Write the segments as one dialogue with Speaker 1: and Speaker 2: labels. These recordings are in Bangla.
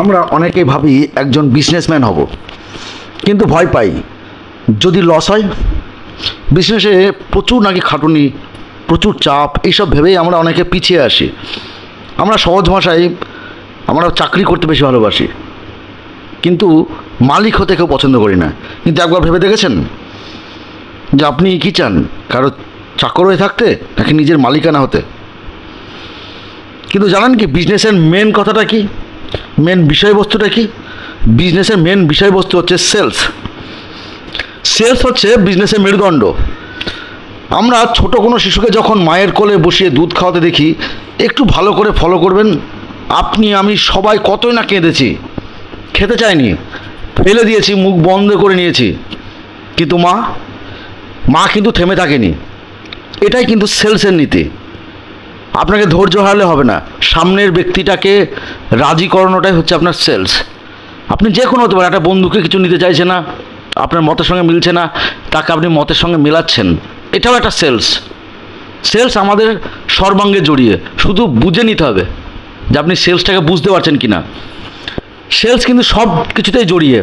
Speaker 1: আমরা অনেকেই ভাবি একজন বিজনেসম্যান হব, কিন্তু ভয় পাই যদি লস হয়। বিজনেসে প্রচুর নাকি খাটুনি, প্রচুর চাপ, এইসব ভেবেই আমরা অনেকে পিছিয়ে আসি। আমরা সহজ ভাষায় আমরা চাকরি করতে বেশি ভালোবাসি, কিন্তু মালিক হতে কেউ পছন্দ করি না। কিন্তু একবার ভেবে দেখেছেন যে আপনি কী চান, কারো চাকর হয়ে থাকতে নাকি নিজের মালিকানা হতে? কিন্তু জানেন কি বিজনেসের মেন কথাটা কি, মেন বিষয়বস্তুটা কি? বিজনেসের মেন বিষয়বস্তু হচ্ছে সেলস। সেলস হচ্ছে বিজনেসের মেরুদণ্ড। আমরা ছোট কোনো শিশুকে যখন মায়ের কোলে বসিয়ে দুধ খাওয়াতে দেখি, একটু ভালো করে ফলো করবেন, আপনি আমি সবাই কতই না কেঁদেছি, খেতে চাইনি, ফেলে দিয়েছি, মুখ বন্ধ করে নিয়েছি, কিন্তু মা কিন্তু থেমে থাকেনি। এটাই কিন্তু সেলসের নীতি। আপনাকে ধৈর্য হারালে হবে না, সামনের ব্যক্তিটাকে রাজি করানোটাই হচ্ছে আপনার সেলস। আপনি যে কোনো হতে পারেন, একটা বন্ধুকে কিছু নিতে চাইছে না, আপনার মতের সঙ্গে মিলছে না, তাকে আপনি মতের সঙ্গে মেলাচ্ছেন, এটাও একটা সেলস। সেলস আমাদের সর্বাঙ্গে জড়িয়ে, শুধু বুঝে নিতে হবে যে আপনি সেলসটাকে বুঝতে পারছেন কি না। সেলস কিন্তু সব কিছুতেই জড়িয়ে,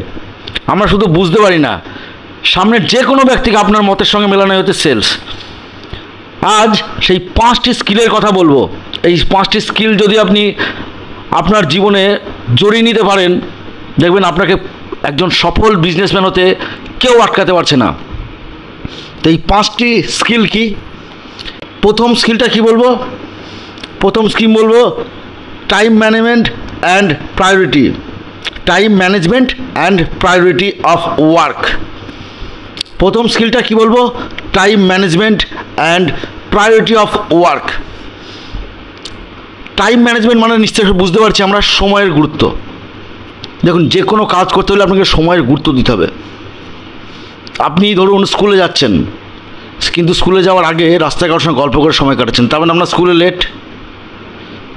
Speaker 1: আমরা শুধু বুঝতে পারি না। সামনের যে কোনো ব্যক্তিকে আপনার মতের সঙ্গে মেলানোই হচ্ছে সেলস। আজ সেই 5টি স্কিলের কথা বলবো। এই 5টি স্কিল যদি আপনি আপনার জীবনে জড়িয়ে নিতে পারেন, দেখবেন আপনাকে একজন সফল বিজনেসম্যান হতে কেউ আটকাতে পারছে না। তো এই 5টি স্কিল কি? প্রথম স্কিলটা কি বলবো? প্রথম স্কিল বলবো time management and priority. Time management and priority of work. প্রথম স্কিলটা কি বলবো? Time management and priority of work. Time management মানে নিশ্চয়ই বুঝতে পারছি আমরা সময়ের গুরুত্ব। দেখুন, যে কোনো কাজ করতে হলে আপনাকে সময়ের গুরুত্ব দিতে হবে। আপনি ধরুন স্কুলে যাচ্ছেন, কিন্তু স্কুলে যাওয়ার আগে রাস্তায় কারোর সঙ্গে গল্প করে সময় কাটাচ্ছেন, তার মানে আপনার স্কুলে লেট।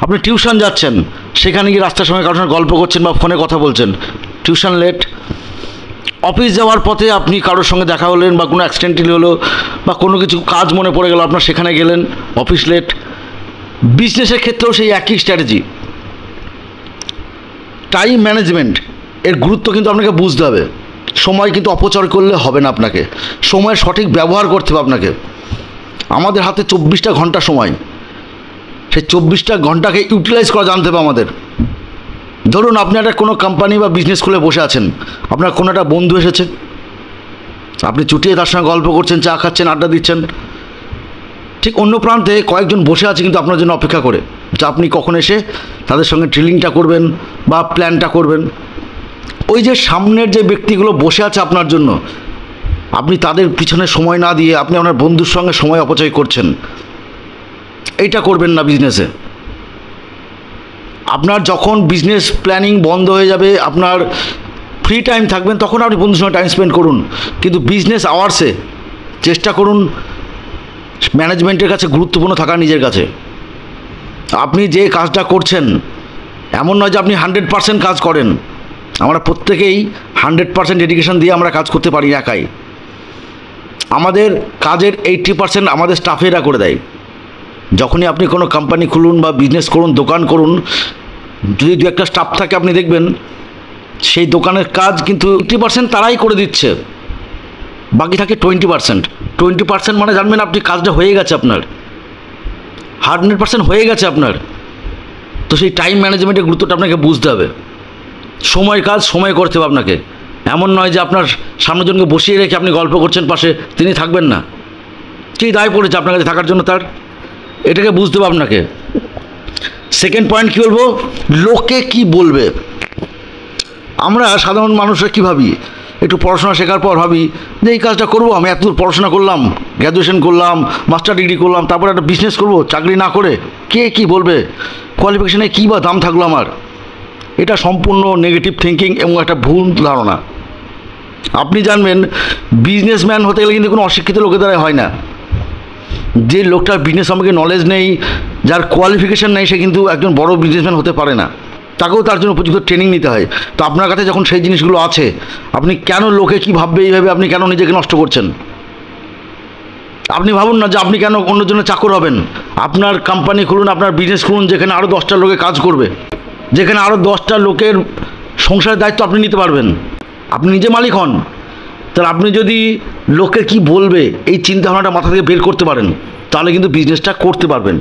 Speaker 1: আপনি টিউশন যাচ্ছেন, সেখানে গিয়ে রাস্তার সময় কারোর সঙ্গে গল্প করছেন বা ফোনে কথা বলছেন, টিউশন লেট। অফিস যাওয়ার পথে আপনি কারোর সঙ্গে দেখা হলেন বা কোনো অ্যাক্সিডেন্টালি হলো বা কোনো কিছু কাজ মনে পড়ে গেল, আপনার সেখানে গেলেন, অফিস লেট। বিজনেসের ক্ষেত্রেও সেই একই স্ট্র্যাটেজি। টাইম ম্যানেজমেন্ট এর গুরুত্ব কিন্তু আপনাকে বুঝতে হবে। সময় কিন্তু অপচয় করলে হবে না, আপনাকে সময়ের সঠিক ব্যবহার করতে হবে আপনাকে। আমাদের হাতে 24টা ঘন্টা সময়, সেই 24টা ঘন্টাকে ইউটিলাইজ করা জানতে হবে আমাদের। ধরুন আপনি একটা কোনো কোম্পানি বা বিজনেস খুলে বসে আছেন, আপনার কোনো একটা বন্ধু এসেছে, আপনি চুটিয়ে তার সঙ্গে গল্প করছেন, চা খাচ্ছেন, আড্ডা দিচ্ছেন। ঠিক অন্য প্রান্তে কয়েকজন বসে আছে কিন্তু আপনার জন্য অপেক্ষা করে, যে আপনি কখন এসে তাদের সঙ্গে ড্রিলিংটা করবেন বা প্ল্যানটা করবেন। ওই যে সামনের যে ব্যক্তিগুলো বসে আছে আপনার জন্য, আপনি তাদের পিছনে সময় না দিয়ে আপনি আপনার বন্ধুর সঙ্গে সময় অপচয় করছেন। এইটা করবেন না বিজনেসে। আপনার যখন বিজনেস প্ল্যানিং বন্ধ হয়ে যাবে, আপনার ফ্রি টাইম থাকবেন, তখন আপনি বন্ধুর সঙ্গে টাইম স্পেন্ড করুন, কিন্তু বিজনেস আওয়ার্সে চেষ্টা করুন ম্যানেজমেন্টের কাছে গুরুত্বপূর্ণ থাকা নিজের কাছে। আপনি যে কাজটা করছেন এমন নয় যে আপনি 100% কাজ করেন। আমরা প্রত্যেকেই 100% ডেডিকেশন দিয়ে আমরা কাজ করতে পারি একাই। আমাদের কাজের 80% আমাদের স্টাফেরা করে দেয়। যখনই আপনি কোনো কোম্পানি খুলুন বা বিজনেস করুন, দোকান করুন, যদি দু একটা স্টাফ থাকে আপনি দেখবেন সেই দোকানের কাজ কিন্তু 80% তারাই করে দিচ্ছে, বাকি থাকে 20%। 20% মানে জানবেন আপনি কাজটা হয়ে গেছে, আপনার 100% হয়ে গেছে আপনার। তো সেই টাইম ম্যানেজমেন্টের গুরুত্বটা আপনাকে বুঝতে হবে। সময়ের কাজ সময় করতে হবে আপনাকে। এমন নয় যে আপনার সামনের জনকে বসিয়ে রেখে আপনি গল্প করছেন পাশে, তিনি থাকবেন না। কী দায় পড়েছে আপনার কাছে থাকার জন্য তার, এটাকে বুঝতে হবে আপনাকে। সেকেন্ড পয়েন্ট কী বলবো? লোকে কি বলবে। আমরা সাধারণ মানুষরা কী ভাবি, একটু পড়াশোনা শেখার পর ভাবি যে এই কাজটা করবো, আমি এতদূর পড়াশোনা করলাম, গ্র্যাজুয়েশন করলাম, মাস্টার ডিগ্রি করলাম, তারপর একটা বিজনেস করবো, চাকরি না করে কে কি বলবে, কোয়ালিফিকেশানে কী বা দাম থাকলো আমার। এটা সম্পূর্ণ নেগেটিভ থিঙ্কিং এবং একটা ভুল ধারণা। আপনি জানবেন বিজনেসম্যান হতে গেলে কিন্তু কোনো অশিক্ষিত লোকের দ্বারা হয় না। যে লোকটার বিজনেস সম্পর্কে নলেজ নেই, যার কোয়ালিফিকেশান নেই, সে কিন্তু একজন বড় বিজনেসম্যান হতে পারে না। তাকেও তার জন্য উপযুক্ত ট্রেনিং নিতে হয়। তো আপনার কাছে যখন সেই জিনিসগুলো আছে, আপনি কেন লোকে কী ভাববে এইভাবে আপনি কেন নিজেকে নষ্ট করছেন? আপনি ভাবুন না যে আপনি কেন অন্যজনের চাকর হবেন। আপনার কোম্পানি খুলুন, আপনার বিজনেস খুলুন, যেখানে আরও 10টা লোকে কাজ করবে, যেখানে আরও 10টা লোকের সংসারের দায়িত্ব আপনি নিতে পারবেন, আপনি নিজে মালিক হন। তাহলে আপনি যদি লোকে কি বলবে এই চিন্তাভাবনাটা মাথা থেকে বের করতে পারেন, তাহলে কিন্তু বিজনেসটা করতে পারবেন।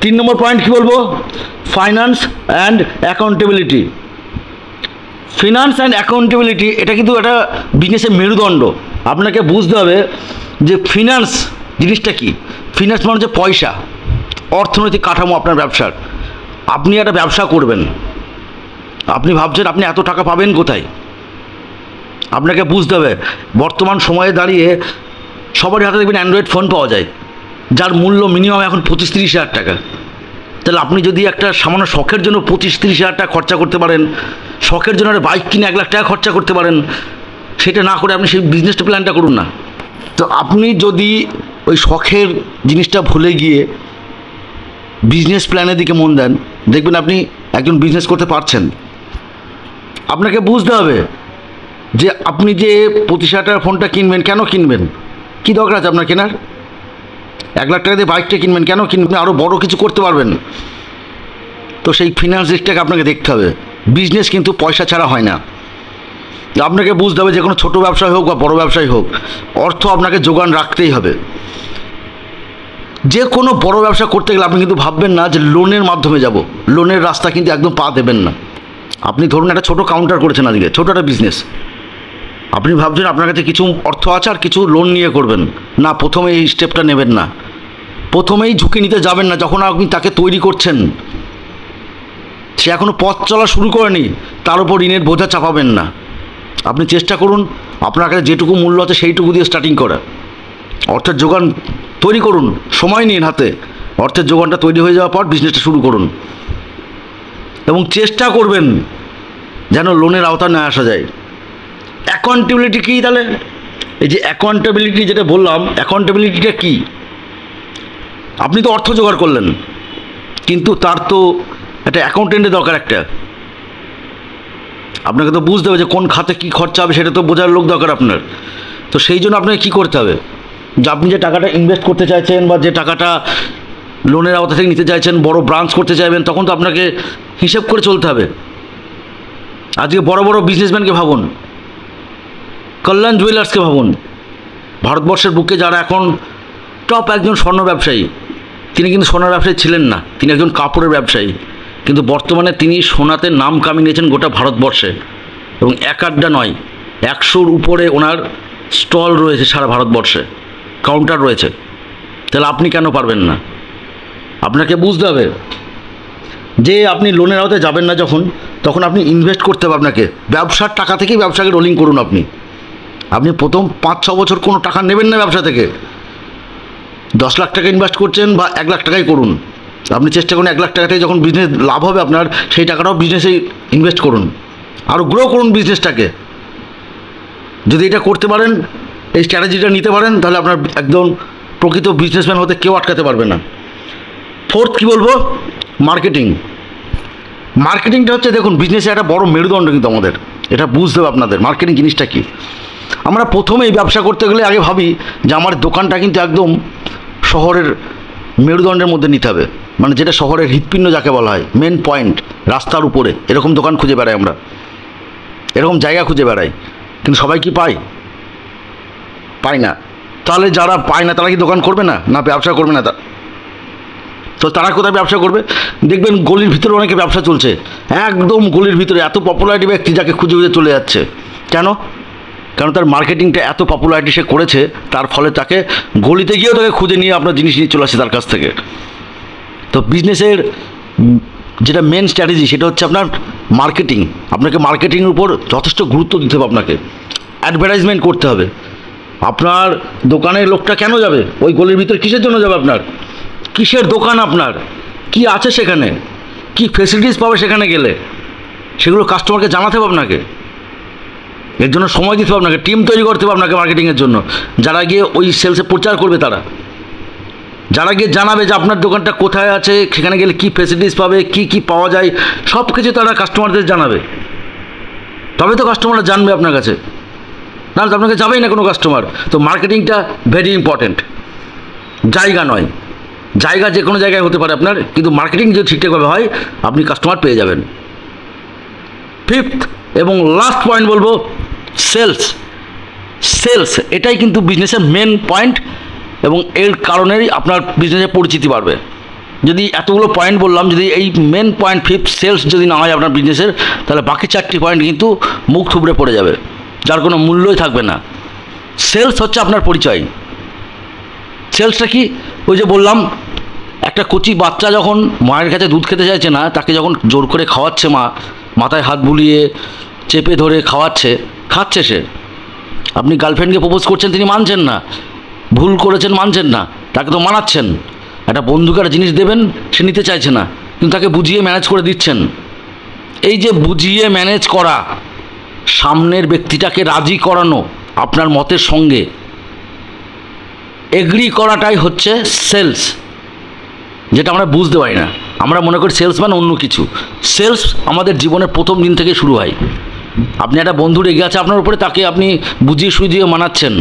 Speaker 1: 3 নম্বর পয়েন্ট কি বলবো? Finance and accountability. Finance and accountability এটা কিন্তু একটা বিজনেসের মেরুদণ্ড। আপনাকে বুঝতে হবে যে ফিনান্স জিনিসটা কি। ফিনান্স মানে হচ্ছে পয়সা, অর্থনৈতিক কাঠামো আপনার ব্যবসার। আপনি একটা ব্যবসা করবেন, আপনি ভাবছেন আপনি এত টাকা পাবেন কোথায়। আপনাকে বুঝতে হবে বর্তমান সময়ে দাঁড়িয়ে সবারই হাতে দেখবেন অ্যান্ড্রয়েড ফোন পাওয়া যায়, যার মূল্য মিনিমাম এখন 25-30 হাজার টাকা। তাহলে আপনি যদি একটা সামান্য শখের জন্য 25-30 হাজার টাকা খরচা করতে পারেন, শখের জন্য একটা বাইক কিনে 1 লাখ টাকা খরচা করতে পারেন, সেটা না করে আপনি সেই বিজনেসটা প্ল্যানটা করুন না। তো আপনি যদি ওই শখের জিনিসটা ভুলে গিয়ে বিজনেস প্ল্যানের দিকে মন দেন, দেখবেন আপনি একজন বিজনেস করতে পারছেন। আপনাকে বুঝতে হবে যে আপনি যে 25,000 টাকার ফোনটা কিনবেন, কেন কিনবেন, কী দরকার আছে আপনার কেনার? 1 লাখ টাকা দিয়ে বাইকটা কিনবেন, কেন কিনবেন? আরও বড় কিছু করতে পারবেন। তো সেই ফিনান্স দিকটাকে আপনাকে দেখতে হবে। বিজনেস কিন্তু পয়সা ছাড়া হয় না। আপনাকে বুঝতে হবে যে কোনো ছোটো ব্যবসায় হোক বা বড় ব্যবসায় হোক, অর্থ আপনাকে যোগান রাখতেই হবে। যে কোনো বড় ব্যবসা করতে গেলে আপনি কিন্তু ভাববেন না যে লোনের মাধ্যমে যাব, লোনের রাস্তা কিন্তু একদম পা দেবেন না। আপনি ধরুন একটা ছোটো কাউন্টার করেছেন আজকে, ছোটো একটা বিজনেস, আপনি ভাবছেন আপনার কাছে কিছু অর্থ আছে আর কিছু লোন নিয়ে করবেন না, প্রথমে এই স্টেপটা নেবেন না। প্রথমেই ঝুঁকি নিতে যাবেন না। যখন আপনি তাকে তৈরি করছেন, সে এখনও পথ চলা শুরু করেনি, তার উপর ঋণের বোঝা চাপাবেন না। আপনি চেষ্টা করুন আপনার কাছে যেটুকু মূল্য আছে সেইটুকু দিয়ে স্টার্টিং করা। অর্থের যোগান তৈরি করুন, সময় নিন হাতে। অর্থের যোগানটা তৈরি হয়ে যাওয়ার পর বিজনেসটা শুরু করুন, এবং চেষ্টা করবেন যেন লোনের আওতা না আসা যায়। অ্যাকাউন্টেবিলিটি কী তাহলে? এই যে অ্যাকাউন্টেবিলিটি যেটা বললাম, অ্যাকাউন্টেবিলিটিটা কী? আপনি তো অর্থ জোগাড় করলেন, কিন্তু তার তো একটা অ্যাকাউন্টেন্টের দরকার একটা। আপনাকে তো বুঝতে হবে যে কোন খাতে কী খরচা হবে, সেটা তো বোঝার লোক দরকার আপনার। তো সেই জন্য আপনাকে কী করতে হবে, যে আপনি যে টাকাটা ইনভেস্ট করতে চাইছেন বা যে টাকাটা লোনের আওতা থেকে নিতে চাইছেন, বড় ব্রাঞ্চ করতে চাইবেন, তখন তো আপনাকে হিসেব করে চলতে হবে। আজকে বড় বড় বিজনেসম্যানকে ভাবুন, কল্যাণ জুয়েলার্সকে ভাবুন, ভারতবর্ষের বুকে যারা এখন টপ একজন স্বর্ণ ব্যবসায়ী। তিনি কিন্তু সোনার ব্যবসায়ী ছিলেন না, তিনি একজন কাপড়ের ব্যবসায়ী, কিন্তু বর্তমানে তিনি সোনাতে নাম কামিয়েছেন গোটা ভারতবর্ষে। এবং 1-8টা নয়, 100-র উপরে ওনার স্টল রয়েছে সারা ভারতবর্ষে, কাউন্টার রয়েছে। তাহলে আপনি কেন পারবেন না? আপনাকে বুঝতে হবে যে আপনি লোনের আওতায় যাবেন না যখন, তখন আপনি ইনভেস্ট করতে হবে। আপনাকে ব্যবসার টাকা থেকেই ব্যবসাকে রোলিং করুন। আপনি প্রথম 5-6 বছর কোনো টাকা নেবেন না ব্যবসা থেকে। 10 লাখ টাকা ইনভেস্ট করছেন বা 1 লাখ টাকাই করুন, আপনি চেষ্টা করুন 1 লাখ টাকা থেকে যখন বিজনেস লাভ হবে আপনার, সেই টাকাটাও বিজনেসেই ইনভেস্ট করুন, আরও গ্রো করুন বিজনেসটাকে। যদি এটা করতে পারেন, এই স্ট্র্যাটেজিটা নিতে পারেন, তাহলে আপনার একদম প্রকৃত বিজনেসম্যান হতে কেউ আটকাতে পারবে না। 4th কী বলবো? মার্কেটিং। মার্কেটিংটা হচ্ছে, দেখুন, বিজনেসে একটা বড় মেরুদণ্ড কিন্তু আমাদের, এটা বুঝতে হবে আপনাদের মার্কেটিং জিনিসটা কী। আমরা প্রথমেই ব্যবসা করতে গেলে আগে ভাবি যে আমার দোকানটা কিন্তু একদম শহরের মেরুদণ্ডের মধ্যে নিতে হবে, মানে যেটা শহরের হৃৎপিণ্ড যাকে বলা হয়, মেন পয়েন্ট, রাস্তার উপরে। এরকম দোকান খুঁজে বেড়াই আমরা, এরকম জায়গা খুঁজে বেড়াই, কিন্তু সবাই কি পায়? পায় না। তাহলে যারা পায় না তারা কি দোকান করবে না, না ব্যবসা করবে না? তো তারা কোথায় ব্যবসা করবে? দেখবেন গলির ভিতরে অনেকে ব্যবসা চলছে, একদম গলির ভিতরে, এত পপুলারিটি ব্যক্তি যাকে খুঁজে খুঁজে চলে যাচ্ছে। কেন? কারণ তার মার্কেটিংটা এত পপুলারিটি সে করেছে, তার ফলে তাকে গলিতে গিয়েও তাকে খুঁজে নিয়ে আপনার জিনিস নিয়ে চলে আসে তার কাছ থেকে। তো বিজনেসের যেটা মেন স্ট্র্যাটেজি, সেটা হচ্ছে আপনার মার্কেটিং। আপনাকে মার্কেটিংয়ের উপর যথেষ্ট গুরুত্ব দিতে হবে, আপনাকে অ্যাডভার্টাইজমেন্ট করতে হবে। আপনার দোকানের লোকটা কেন যাবে ওই গলির ভিতরে? কিসের জন্য যাবে? আপনার কিসের দোকান, আপনার কি আছে সেখানে, কি ফেসিলিটিস পাবে সেখানে গেলে, সেগুলো কাস্টমারকে জানাতে হবে আপনাকে। এর জন্য সময় দিতে হবে আপনাকে, টিম তৈরি করতে হবে আপনাকে মার্কেটিংয়ের জন্য, যারা গিয়ে ওই সেলসে প্রচার করবে, তারা যারা গিয়ে জানাবে যে আপনার দোকানটা কোথায় আছে, সেখানে গেলে কী ফেসিলিটিস পাবে, কি কি পাওয়া যায়, সব কিছু তারা কাস্টমারদের জানাবে। তবে তো কাস্টমাররা জানবে আপনার কাছে, নাহলে তো আপনাকে যাবেই না কোনো কাস্টমার। তো মার্কেটিংটা ভেরি ইম্পর্ট্যান্ট। জায়গা নয়, জায়গা যে কোনো জায়গায় হতে পারে আপনার, কিন্তু মার্কেটিং যদি ঠিকঠাকভাবে হয় আপনি কাস্টমার পেয়ে যাবেন। ফিফথ এবং লাস্ট পয়েন্ট বলবো সেলস এটাই কিন্তু বিজনেসের মেন পয়েন্ট, এবং এর কারণেই আপনার বিজনেসের পরিচিতি বাড়বে। যদি এতগুলো পয়েন্ট বললাম, যদি এই মেন পয়েন্ট ফিফথ সেলস যদি না হয় আপনার বিজনেসের, তাহলে বাকি 4টি পয়েন্ট কিন্তু মুখ থুবড়ে পড়ে যাবে, যার কোনো মূল্যই থাকবে না। সেলস হচ্ছে আপনার পরিচয়। সেলসটা কি? ওই যে বললাম, একটা কচি বাচ্চা যখন মায়ের কাছে দুধ খেতে চাইছে না, তাকে যখন জোর করে খাওয়াচ্ছে মা, মাথায় হাত বুলিয়ে চেপে ধরে খাচ্ছে সে। আপনি গার্লফ্রেন্ডকে প্রপোজ করছেন, তিনি মানছেন না, ভুল করেছেন মানছেন না, তাকে তো মানাচ্ছেন। একটা বন্ধুকে একটা জিনিস দেবেন, সে নিতে চাইছে না, কিন্তু তাকে বুঝিয়ে ম্যানেজ করে দিচ্ছেন। এই যে বুঝিয়ে ম্যানেজ করা, সামনের ব্যক্তিটাকে রাজি করানো আপনার মতের সঙ্গে, এগ্রি করাটাই হচ্ছে সেলস, যেটা আমরা বুঝতে পারি না। আমরা মনে করি সেলস মানে অন্য কিছু। সেলস আমাদের জীবনের প্রথম দিন থেকে শুরু হয়। আপনি একটা বন্ধু রেগে আছে আপনার উপরে, তাকে আপনি বুঝিয়ে সুঝিয়ে মানাচ্ছেন।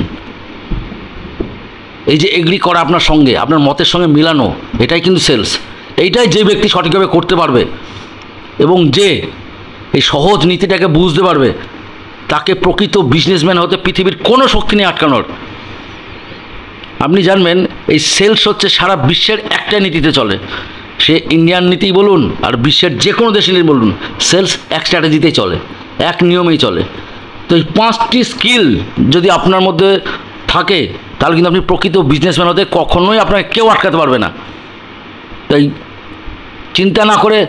Speaker 1: এই যে এগ্রি করা আপনার সঙ্গে, আপনার মতের সঙ্গে মিলানো, এটাই কিন্তু সেলস। এইটাই যে ব্যক্তি সঠিকভাবে করতে পারবে এবং যে এই সহজ নীতিটাকে বুঝতে পারবে, তাকে প্রকৃত বিজনেসম্যান হতে পৃথিবীর কোনো শক্তি নেই আটকানোর। আপনি জানবেন, এই সেলস হচ্ছে সারা বিশ্বের একটা নীতিতে চলে। সে ইন্ডিয়ান নীতি বলুন আর বিশ্বের যে কোনো দেশের নীতি বলুন, সেলস এক স্ট্র্যাটেজিতেই চলে, এক নিয়মেই চলে। তো এই 5টি স্কিল যদি আপনার মধ্যে থাকে, তাহলে কিন্তু আপনি প্রকৃত বিজনেসম্যান হতে কখনোই আপনাকে কেউ আটকাতে পারবে না। তাই চিন্তা না করে,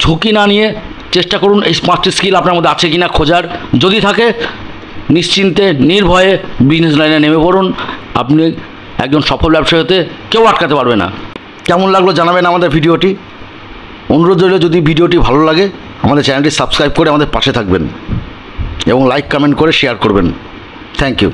Speaker 1: ঝুঁকি না নিয়ে চেষ্টা করুন এই 5টি স্কিল আপনার মধ্যে আছে কিনা খোঁজার। যদি থাকে, নিশ্চিন্তে নির্ভয়ে বিজনেস লাইনে নেমে পড়ুন। আপনি একজন সফল ব্যবসায়ী হতে কেউ আটকাতে পারবে না। কেমন লাগলো জানাবেন আমাদের ভিডিওটি। অনুরোধ রইল, যদি ভিডিওটি ভালো লাগে আমাদের চ্যানেলটি সাবস্ক্রাইব করে আমাদের পাশে থাকবেন এবং লাইক কমেন্ট করে শেয়ার করবেন। Thank you.